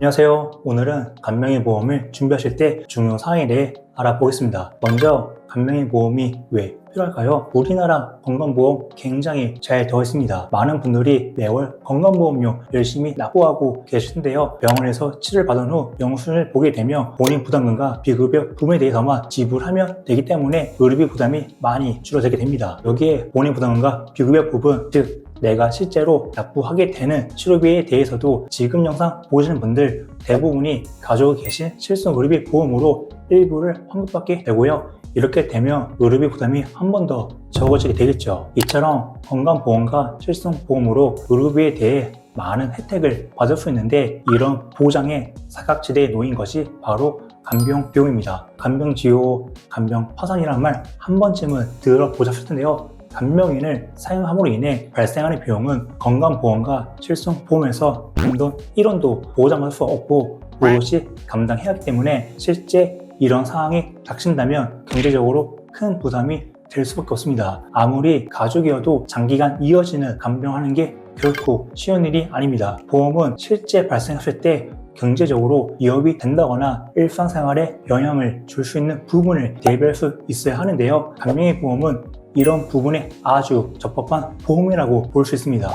안녕하세요. 오늘은 간병인보험을 준비하실 때 중요 사항에 대해 알아보겠습니다. 먼저 간병인보험이 왜 필요할까요? 우리나라 건강보험 굉장히 잘 되어 있습니다. 많은 분들이 매월 건강보험료 열심히 납부하고 계시는데요. 병원에서 치료를 받은 후 영수증을 보게 되면 본인 부담금과 비급여 부분에 대해서만 지불하면 되기 때문에 의료비 부담이 많이 줄어들게 됩니다. 여기에 본인 부담금과 비급여 부분, 즉 내가 실제로 납부하게 되는 치료비에 대해서도 지금 영상 보시는 분들 대부분이 가지고 계신 실손 의료비 보험으로 일부를 환급받게 되고요. 이렇게 되면 의료비 부담이 한 번 더 적어지게 되겠죠. 이처럼 건강보험과 실손보험으로 의료비에 대해 많은 혜택을 받을 수 있는데 이런 보장의 사각지대에 놓인 것이 바로 간병비용입니다. 간병지효, 간병파산이라는 말 한 번쯤은 들어보셨을 텐데요. 간병인을 사용함으로 인해 발생하는 비용은 건강보험과 실손보험에서 돈 1원도 보장받을 수 없고 오롯이 감당해야 하기 때문에 실제 이런 상황이 닥친다면 경제적으로 큰 부담이 될 수밖에 없습니다. 아무리 가족이어도 장기간 이어지는 간병하는 게 결코 쉬운 일이 아닙니다. 보험은 실제 발생했을 때 경제적으로 위협이 된다거나 일상생활에 영향을 줄 수 있는 부분을 대비할 수 있어야 하는데요. 간병인 보험은 이런 부분에 아주 적법한 보험이라고 볼 수 있습니다.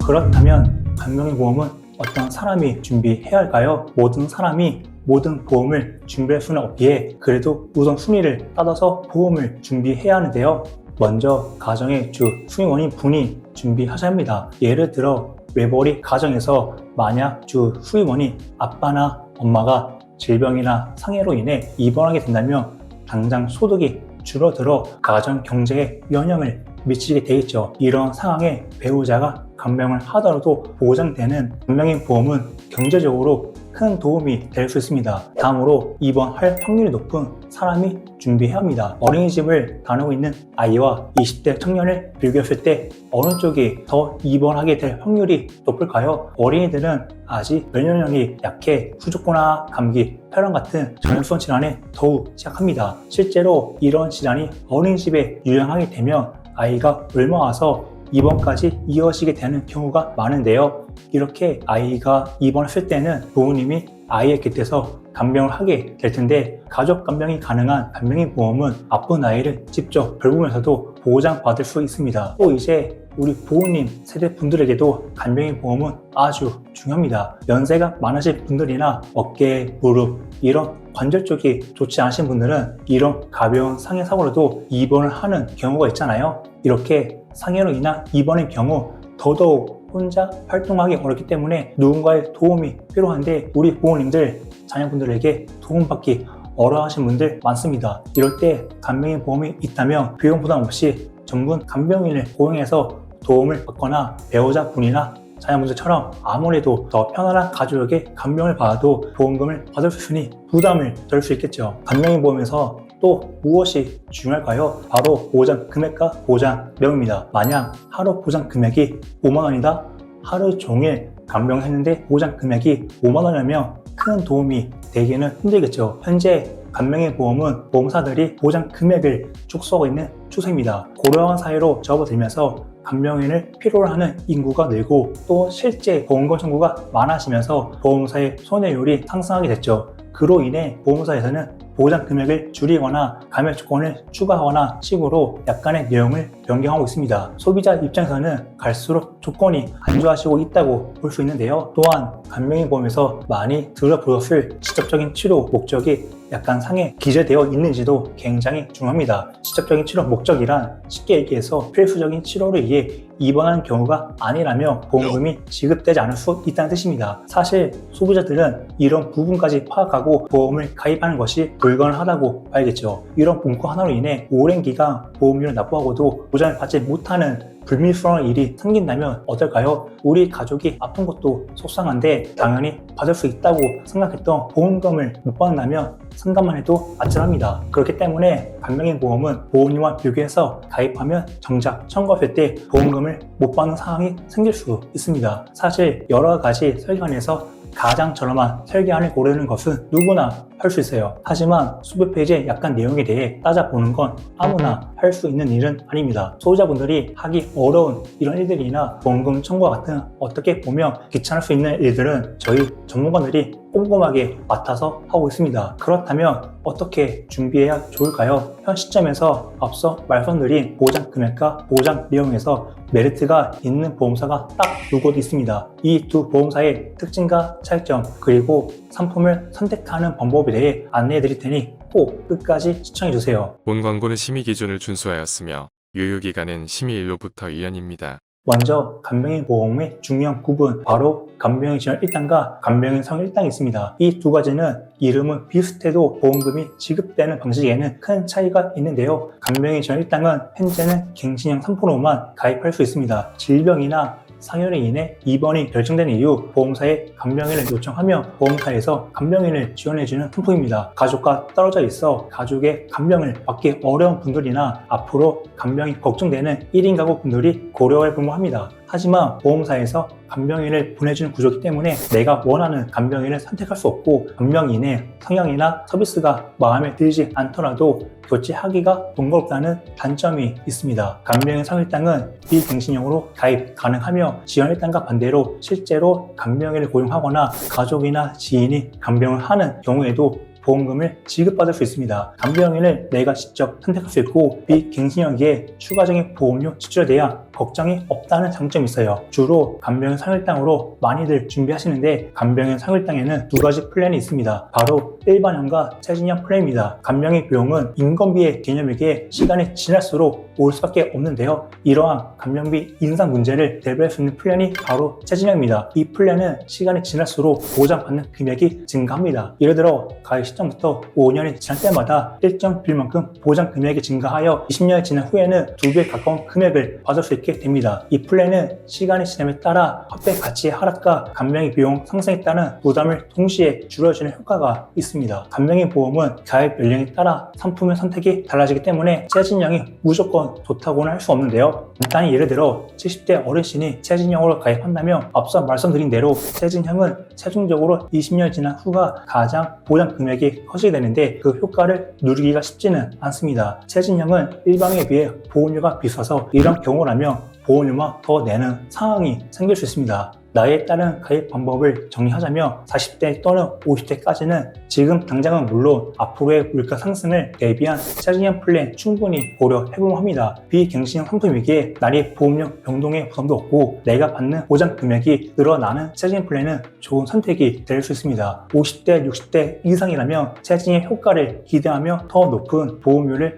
그렇다면 간병인 보험은 어떤 사람이 준비해야 할까요? 모든 사람이 모든 보험을 준비할 수는 없기에 그래도 우선순위를 따져서 보험을 준비해야 하는데요. 먼저 가정의 주 수임원인 분이 준비하셔야 합니다. 예를 들어 외벌이 가정에서 만약 주 수임원이 아빠나 엄마가 질병이나 상해로 인해 입원하게 된다면 당장 소득이 줄어들어 가정 경제에 영향을 미치게 되겠죠. 이런 상황에 배우자가 간병을 하더라도 보장되는 간병인 보험은 경제적으로 큰 도움이 될 수 있습니다. 다음으로 입원할 확률이 높은 사람이 준비해야 합니다. 어린이집을 다니고 있는 아이와 20대 청년을 비교했을 때 어느 쪽이 더 입원하게 될 확률이 높을까요? 어린이들은 아직 면역력이 약해 후두코나 감기, 폐렴 같은 전염성 질환에 더욱 취약합니다. 실제로 이런 질환이 어린이집에 유행하게 되면 아이가 옮아와서 입원까지 이어지게 되는 경우가 많은데요. 이렇게 아이가 입원했을 때는 부모님이 아이의 곁에서 간병을 하게 될 텐데 가족 간병이 가능한 간병인 보험은 아픈 아이를 직접 돌보면서도 보장받을 수 있습니다. 또 이제 우리 부모님 세대 분들에게도 간병인 보험은 아주 중요합니다. 연세가 많으신 분들이나 어깨, 무릎 이런 관절 쪽이 좋지 않으신 분들은 이런 가벼운 상해 사고로도 입원을 하는 경우가 있잖아요. 이렇게 상해로 인한 입원의 경우 더더욱 혼자 활동하기 어렵기 때문에 누군가의 도움이 필요한데 우리 부모님들, 자녀분들에게 도움받기 어려워하시는 분들 많습니다. 이럴 때 간병인 보험이 있다면 비용 부담 없이 전문 간병인을 고용해서 도움을 받거나 배우자분이나 자녀분들처럼 아무래도 더 편안한 가족에게 간병을 받아도 보험금을 받을 수 있으니 부담을 덜 수 있겠죠. 간병인 보험에서 또 무엇이 중요할까요? 바로 보장 금액과 보장명입니다. 만약 하루 보장 금액이 5만 원이다? 하루 종일 간병했는데 보장 금액이 5만 원이라면 큰 도움이 되기는 힘들겠죠. 현재 간병인 보험은 보험사들이 보장 금액을 축소하고 있는 추세입니다. 고령화 사회로 접어들면서 간병인을 필요로 하는 인구가 늘고 또 실제 보험금 청구가 많아지면서 보험사의 손해율이 상승하게 됐죠. 그로 인해 보험사에서는 보장 금액을 줄이거나 감액 조건을 추가하거나 식으로 약간의 내용을 변경하고 있습니다. 소비자 입장에서는 갈수록 조건이 안 좋아지고 있다고 볼 수 있는데요. 또한 간병인 보험에서 많이 들어보셨을 직접적인 치료 목적이 약간 상에 기재되어 있는지도 굉장히 중요합니다. 직접적인 치료 목적이란 쉽게 얘기해서 필수적인 치료를 위해 입원하는 경우가 아니라면 보험금이 지급되지 않을 수 있다는 뜻입니다. 사실 소비자들은 이런 부분까지 파악하고 보험을 가입하는 것이 불가능하다고 봐야겠죠. 이런 문구 하나로 인해 오랜 기간 보험료를 납부하고도 보장을 받지 못하는 불미스러운 일이 생긴다면 어떨까요? 우리 가족이 아픈 것도 속상한데 당연히 받을 수 있다고 생각했던 보험금을 못 받는다면 생각만 해도 아찔합니다. 그렇기 때문에 간병인 보험은 보험료와 비교해서 가입하면 정작 청구했을 때 보험금을 못 받는 상황이 생길 수 있습니다. 사실 여러 가지 설계관에서 가장 저렴한 설계안을 고르는 것은 누구나 할 수 있어요. 하지만 수배 페이지의 약간 내용에 대해 따져보는 건 아무나 할 수 있는 일은 아닙니다. 소유자분들이 하기 어려운 이런 일들이나 보험금 청구와 같은 어떻게 보면 귀찮을 수 있는 일들은 저희 전문가들이 꼼꼼하게 맡아서 하고 있습니다. 그렇다면 어떻게 준비해야 좋을까요? 현 시점에서 앞서 말씀드린 보장 금액과 보장 내용에서 메리트가 있는 보험사가 딱 두 곳 있습니다. 이 두 보험사의 특징과 차이점 그리고 상품을 선택하는 방법에 대해 안내해 드릴 테니 꼭 끝까지 시청해 주세요. 본 광고는 심의 기준을 준수하였으며 유효기간은 심의일로부터 2년입니다. 먼저 간병인 보험의 중요한 구분, 바로 간병인 지원 1단과 간병인 상 1단이 있습니다. 이 두 가지는 이름은 비슷해도 보험금이 지급되는 방식에는 큰 차이가 있는데요. 간병인 지원 1단은 현재는 갱신형 3%만 가입할 수 있습니다. 질병이나 상혈로 인해 입원이 결정된 이후 보험사에 간병인을 요청하며 보험사에서 간병인을 지원해주는 상품입니다. 가족과 떨어져 있어 가족의 간병을 받기 어려운 분들이나 앞으로 간병이 걱정되는 1인 가구 분들이 고려할 부분합니다. 하지만 보험사에서 간병인을 보내주는 구조이기 때문에 내가 원하는 간병인을 선택할 수 없고 간병인의 성향이나 서비스가 마음에 들지 않더라도 교체하기가 번거롭다는 단점이 있습니다. 간병인 상일당은 비갱신형으로 가입 가능하며 지원 1단과 반대로 실제로 간병인을 고용하거나 가족이나 지인이 간병을 하는 경우에도 보험금을 지급받을 수 있습니다. 간병인을 내가 직접 선택할 수 있고 비갱신형기에 추가적인 보험료 지출에 대한 걱정이 없다는 장점이 있어요. 주로 간병인 상일당으로 많이들 준비하시는데 간병인 상일당에는 두 가지 플랜이 있습니다. 바로 일반형과 최진형 플랜입니다. 간병인 비용은 인건비의 개념이기에 시간이 지날수록 올 수밖에 없는데요. 이러한 간병비 인상 문제를 대비할 수 있는 플랜이 바로 최진형입니다. 이 플랜은 시간이 지날수록 보장받는 금액이 증가합니다. 예를 들어 가입 시점부터 5년이 지날 때마다 일정 비율만큼 보장 금액이 증가하여 20년이 지난 후에는 2배에 가까운 금액을 받을 수 있게 됩니다. 이 플랜은 시간이 지남에 따라 화폐 가치의 하락과 간병인 비용 상승에 따른 부담을 동시에 줄여주는 효과가 있습니다. 간병인 보험은 가입 연령에 따라 상품의 선택이 달라지기 때문에 최진형이 무조건 좋다고는 할 수 없는데요. 간단히 예를 들어 70대 어르신이 최진형으로 가입한다면 앞서 말씀드린 대로 최진형은 최종적으로 20년 지난 후가 가장 보장 금액이 커지게 되는데 그 효과를 누리기가 쉽지는 않습니다. 최진형은 일반에 비해 보험료가 비싸서 이런 경우라면 보험료만 더 내는 상황이 생길 수 있습니다. 나이에 따른 가입 방법을 정리하자면 40대 또는 50대까지는 지금 당장은 물론 앞으로의 물가 상승을 대비한 최진형 플랜 충분히 고려해보면 합니다. 비갱신형 상품이기에 나리 보험료 변동의 부담도 없고 내가 받는 보장 금액이 늘어나는 최진형 플랜은 좋은 선택이 될 수 있습니다. 50대, 60대 이상이라면 최진형 효과를 기대하며 더 높은 보험료를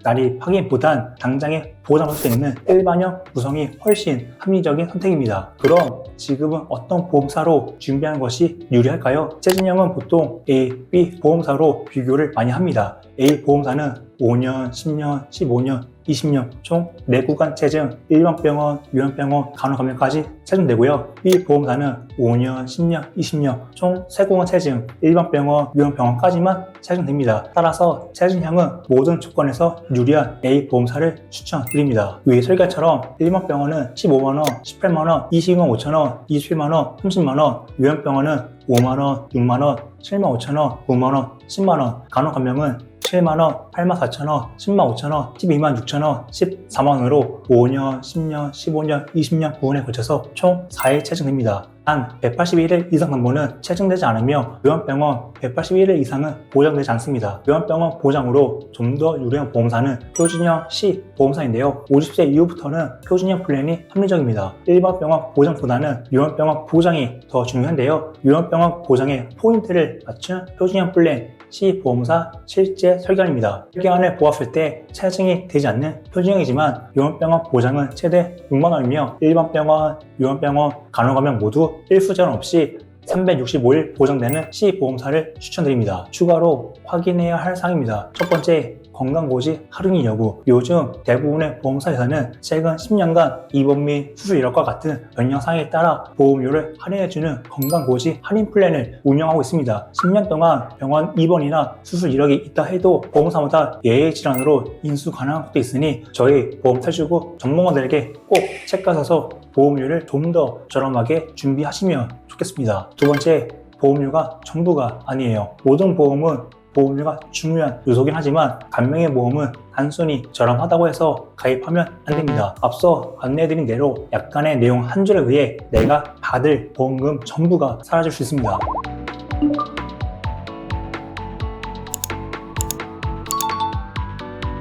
나리하기보단 당장에 보장할 수 있는 일반형 구성이 훨씬 합리적인 선택입니다. 그럼 지금은 어떤 보험사로 준비하는 것이 유리할까요? 최진형은 보통 A, B 보험사로 비교를 많이 합니다. A 보험사는 5년, 10년, 15년, 20년 총 4구간 체증, 일반병원, 요양병원, 간호감염까지 체증되고요. B 보험사는 5년, 10년, 20년 총 3구간 체증, 일반병원, 요양병원까지만 체증됩니다. 따라서 체증형은 모든 조건에서 유리한 A 보험사를 추천드립니다. 위 설계처럼 일반병원은 15만원, 18만원, 22만 5천원, 27만원, 30만원, 요양병원은 5만원, 6만원, 7만 5천원, 9만원, 10만원, 간호감염은 7만원, 8만 4천원, 10만 5천원, 12만 6천원, 14만원으로 5년, 10년, 15년, 20년 구간에 걸쳐서 총 4회 체증됩니다. 단 181일 이상 근무는 체증되지 않으며 요양병원 181일 이상은 보장되지 않습니다. 요양병원 보장으로 좀 더 유리한 보험사는 표준형 C 보험사인데요. 50세 이후부터는 표준형 플랜이 합리적입니다. 일반 병원 보장보다는 요양병원 보장이 더 중요한데요. 요양병원 보장에 포인트를 맞춘 표준형 플랜 C 보험사 실제 설계안입니다. 설계안을 보았을 때 체증이 되지 않는 표준형이지만 요양병원 보장은 최대 6만원이며 일반 병원, 요양병원, 간호감염 모두 일수제한 없이 365일 보장되는 C 보험사를 추천드립니다. 추가로 확인해야 할 사항입니다. 첫 번째, 건강고지 할인이 여부. 요즘 대부분의 보험사에서는 최근 10년간 입원 및 수술 이력과 같은 연령상에 따라 보험료를 할인해주는 건강고지 할인 플랜을 운영하고 있습니다. 10년 동안 병원 입원이나 수술 이력이 있다 해도 보험사마다 예외 질환으로 인수 가능한 것도 있으니 저희 보험탈출구 전문가들에게 꼭 체크하셔서 보험료를 좀 더 저렴하게 준비하시면 좋겠습니다. 두 번째, 보험료가 전부가 아니에요. 모든 보험은 보험료가 중요한 요소긴 하지만 간병인보험은 단순히 저렴하다고 해서 가입하면 안 됩니다. 앞서 안내해드린 대로 약간의 내용 한 줄에 의해 내가 받을 보험금 전부가 사라질 수 있습니다.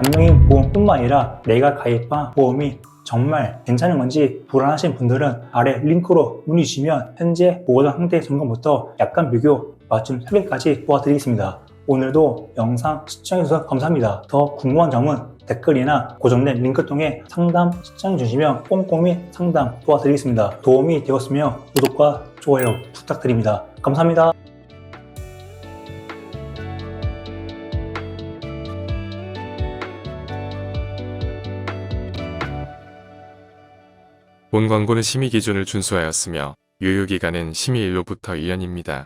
간병인 보험뿐만 아니라 내가 가입한 보험이 정말 괜찮은 건지 불안하신 분들은 아래 링크로 문의 주시면 현재 보호자 상태 점검부터 약관 비교, 맞춤 설계까지 도와드리겠습니다. 오늘도 영상 시청해주셔서 감사합니다. 더 궁금한 점은 댓글이나 고정된 링크 통해 상담 신청해주시면 꼼꼼히 상담 도와드리겠습니다. 도움이 되었으면 구독과 좋아요 부탁드립니다. 감사합니다. 본 광고는 심의 기준을 준수하였으며 유효기간은 심의일로부터 1년입니다.